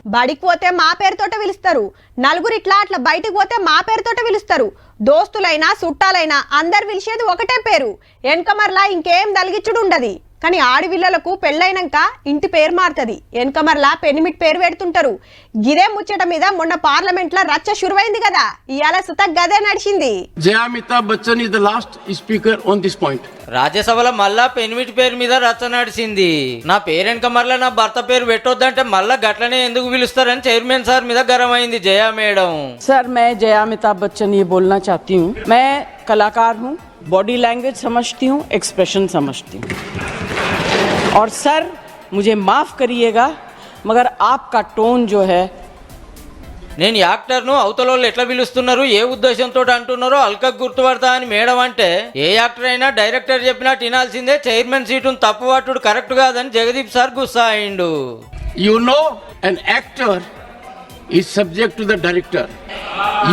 బడికి పోతే మా పేరుతోటే పిలుస్తారు, నలుగురు ఇట్లా అట్లా బయటికి పోతే మా పేరుతోటే పిలుస్తారు. దోస్తులైనా చుట్టాలైనా అందరు పిలిచేది ఒకటే పేరు. వెనకమర్లా ఇంకేం దలిగిచ్చుడు ఉండదు. కానీ ఆడవిళ్ళలకు పెళ్ళైనాక ఇంటి పేరు మారుతుంది. వెనకమర్లా పెనిమిటి పేరు పెడుతుంటారు. గిదే ముచ్చట మీద మొన్న పార్లమెంట్ లో రచ్చ షురువైంది కదా, ఇవాళ సుత గదే నడిచింది. Jaya Amitabh Bachchan is the last speaker on this point. రాజ్యసభలో మళ్ళా పెనిమిటి పేరు మీద రచ్చ నడిచింది. నా పేరెనక మరలా నా భర్త పేరు పెట్టొద్దంటే మళ్ళా గట్లనే ఎందుకు పిలుస్తారని చైర్మన్ సార్ మీద గరం అయింది జయా మేడం. सर मैं जयामिताभ बच्चन ये बोलना चाहती हूँ, मैं कलाकार हूँ, बॉडी लैंग्वेज समझती हूँ, एक्सप्रेशन समझती हूँ, और सर मुझे माफ करिएगा मगर आपका टोन जो है, నేను యాక్టర్ను అవతలోళ్ళు ఎట్లా పిలుస్తున్నారు, ఏ ఉద్దేశంతో అంటున్నారో అల్కకు గుర్తుపడతా అని మేడం అంటే, ఏ యాక్టర్ అయినా డైరెక్టర్ చెప్పినట్టు వినాల్సిందే. చైర్మన్ సీటును తప్పుపట్టుడు కరెక్ట్ కాదని జగదీప్ సార్ గుస్సా అయిండు. You know, an actor is subject to the director.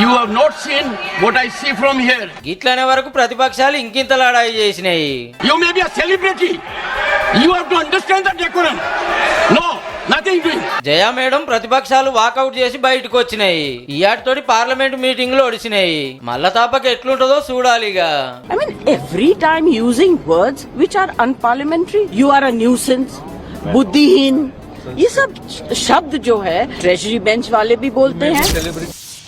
You have not seen what I see from here. గిట్లనే వరకు ప్రతిపక్షాలు ఇంకింత లడాయి చేసినాయి. You may be a celebrity. You have to understand the decorum. No, nothing doing. Jaya madam ప్రతిపక్షాలు walkout చేసి బయటకు వచ్చినాయి. ఇయాటితోటి parliament meeting లో ఒడిసినాయి. మళ్ళా తాపక ఎట్లుంటుందో చూడాలిగా. I mean every time using words which are unparliamentary, you are a nuisance, बुद्धिहीन, ये सब शब्द जो है ट्रेजरी बेंच वाले भी बोलते हैं.